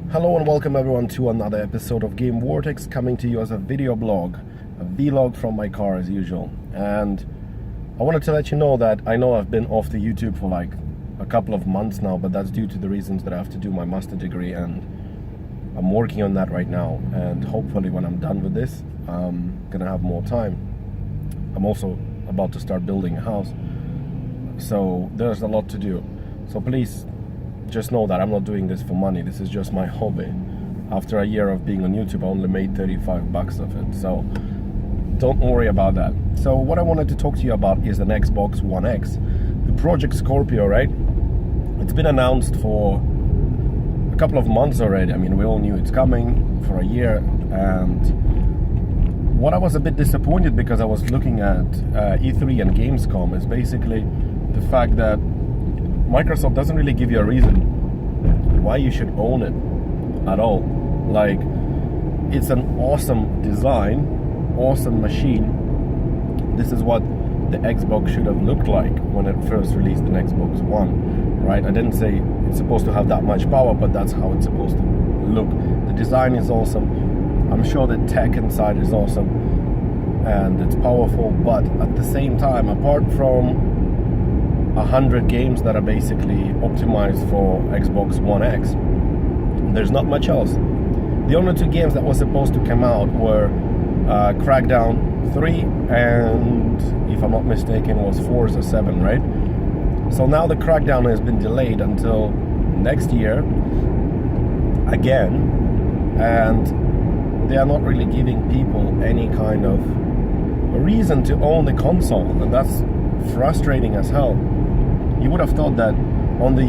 Hello and welcome everyone to another episode of Game Vortex, coming to you as a video blog, a vlog from my car as usual. And I wanted to let you know that I know I've been off the YouTube for like a couple of months now, but that's due to the reasons that I have to do my master degree, and I'm working on that right now, and hopefully when I'm done with this I'm gonna have more time. I'm also about to start building a house, so there's a lot to do. So please just know that I'm not doing this for money. This is just my hobby. After a year of being on YouTube, I only made 35 bucks of it, so don't worry about that. So what I wanted to talk to you about is an Xbox One X, the Project Scorpio, right? It's been announced for a couple of months already. I mean, we all knew it's coming for a year, and what I was a bit disappointed because I was looking at E3 and Gamescom is basically the fact that Microsoft doesn't really give you a reason why you should own it at all. Like, it's an awesome design, awesome machine. This is what the Xbox should have looked like when it first released an Xbox One, right? I didn't say it's supposed to have that much power, but that's how it's supposed to look. The design is awesome. I'm sure the tech inside is awesome and it's powerful, but at the same time, apart from 100 games that are basically optimized for Xbox One X, there's not much else. The only two games that were supposed to come out were Crackdown 3 and, if I'm not mistaken, was Forza 7, right? So now the Crackdown has been delayed until next year again, and they are not really giving people any kind of a reason to own the console, and that's frustrating as hell. You would have thought that on the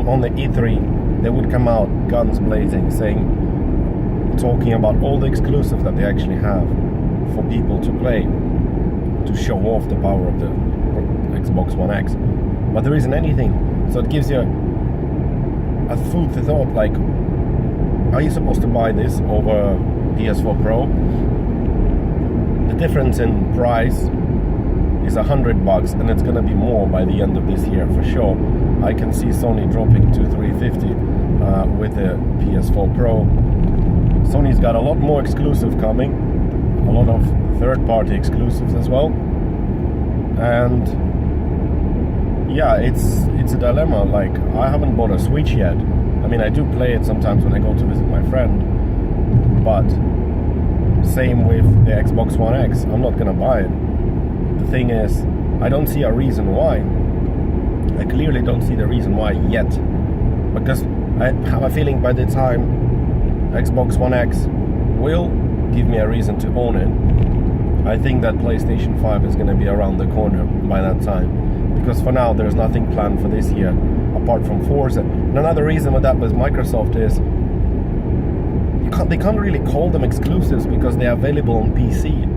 on the E3 they would come out guns blazing, talking about all the exclusives that they actually have for people to play, to show off the power of the Xbox One X. But there isn't anything, so it gives you a food for thought. Like, are you supposed to buy this over PS4 Pro? The difference in price is $100, and it's gonna be more by the end of this year for sure. I can see Sony dropping to $350 with the PS4 Pro. Sony's got a lot more exclusive coming, a lot of third-party exclusives as well, and yeah, it's a dilemma. Like, I haven't bought a Switch yet. I mean, I do play it sometimes when I go to visit my friend, but same with the Xbox One X. I'm not gonna buy it. The thing is, I don't see a reason why. I clearly don't see the reason why yet, because I have a feeling by the time Xbox One X will give me a reason to own it, I think that PlayStation 5 is going to be around the corner by that time, because for now there's nothing planned for this year apart from Forza. And another reason with that with Microsoft is they can't really call them exclusives because they are available on PC.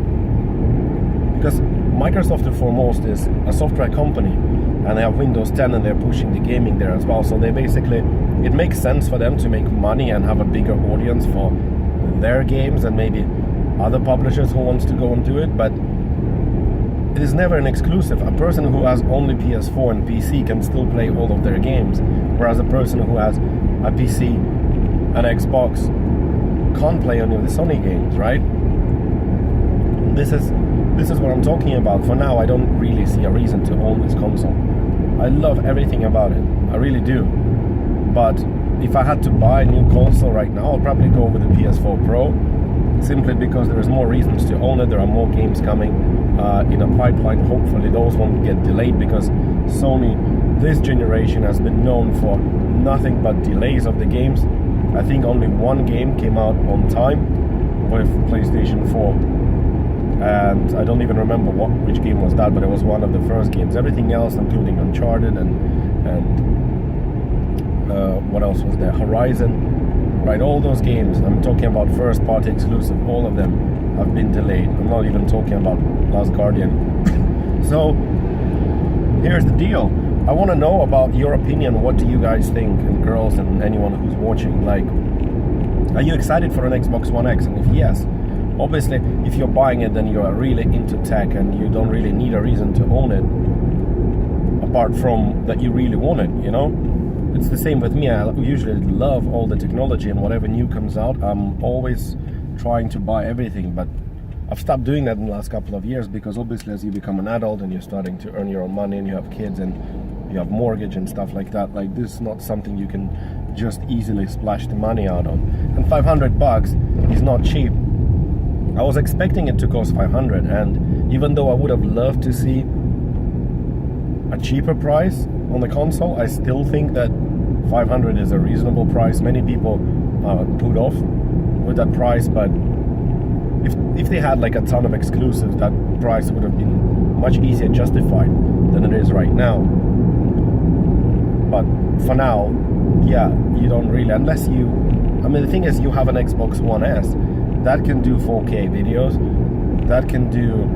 Because Microsoft, foremost, is a software company, and they have Windows 10 and they're pushing the gaming there as well. So they basically, it makes sense for them to make money and have a bigger audience for their games and maybe other publishers who wants to go and do it, but it is never an exclusive. A person who has only PS4 and PC can still play all of their games, whereas a person who has a PC and Xbox can't play any of the Sony games, right? This is what I'm talking about. For now, I don't really see a reason to own this console. I love everything about it, I really do. But if I had to buy a new console right now, I'll probably go with the PS4 Pro, simply because there is more reasons to own it. There are more games coming in a pipeline. Hopefully those won't get delayed, because Sony this generation has been known for nothing but delays of the games. I think only one game came out on time with PlayStation 4. And I don't even remember which game was that, but it was one of the first games. Everything else, including Uncharted and what else was there? Horizon, right? All those games, I'm talking about first-party exclusive, all of them have been delayed. I'm not even talking about Last Guardian. So here's the deal. I want to know about your opinion. What do you guys think, and girls and anyone who's watching? Like, are you excited for an Xbox One X? And if yes, obviously, if you're buying it, then you are really into tech and you don't really need a reason to own it, apart from that you really want it, you know? it's the same with me. I usually love all the technology, and whatever new comes out, I'm always trying to buy everything. But I've stopped doing that in the last couple of years, because obviously as you become an adult and you're starting to earn your own money and you have kids and you have mortgage and stuff like that, like this is not something you can just easily splash the money out on. And $500 is not cheap. I was expecting it to cost 500, and even though I would have loved to see a cheaper price on the console, I still think that 500 is a reasonable price. Many people put off with that price, but if they had like a ton of exclusives, that price would have been much easier justified than it is right now. But for now, yeah, you don't really, unless you, I mean, the thing is, you have an Xbox One S that can do 4K videos, that can do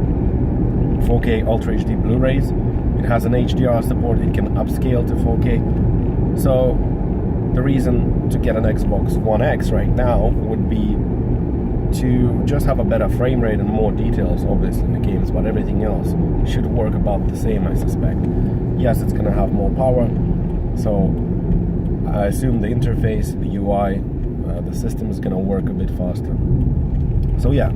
4K Ultra HD Blu-rays, it has an HDR support, it can upscale to 4K. So the reason to get an Xbox One X right now would be to just have a better frame rate and more details, obviously, in the games, but everything else should work about the same, I suspect. Yes, it's gonna have more power, so I assume the interface, the UI, the system is gonna work a bit faster. So yeah,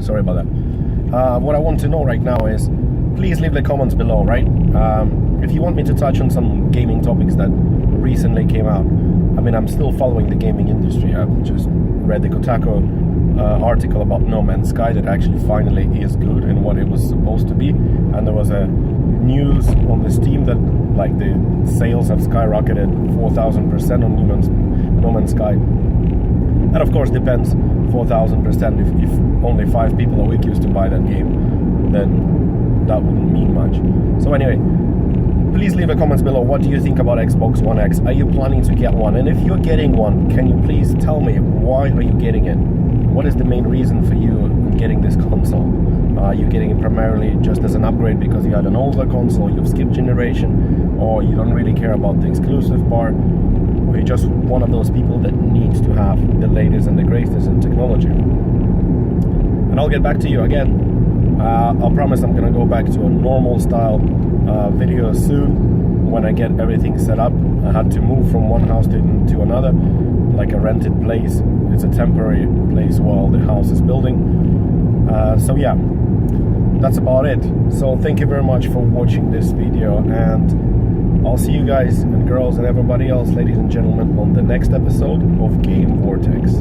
sorry about that. What I want to know right now is, please leave the comments below, right? If you want me to touch on some gaming topics that recently came out. I mean, I'm still following the gaming industry. I've just read the Kotaku article about No Man's Sky that actually finally is good in what it was supposed to be, and there was a news on the Steam that like the sales have skyrocketed 4,000% on No Man's Sky. That of course depends 4,000%. If only 5 people a week used to buy that game, then that wouldn't mean much. So anyway, please leave the comments below. What do you think about Xbox One X? Are you planning to get one? And if you're getting one, can you please tell me, why are you getting it? What is the main reason for you getting this console? Are you getting it primarily just as an upgrade because you had an older console, you've skipped generation, or you don't really care about the exclusive part, or you're just one of those people that needs to have the latest and the greatest in technology? And I'll get back to you again. I'll promise I'm gonna go back to a normal style video soon when I get everything set up. I had to move from one house to another, like a rented place. It's a temporary place while the house is building. So yeah, that's about it. So thank you very much for watching this video, and I'll see you guys and girls and everybody else, ladies and gentlemen, on the next episode of Game Vortex.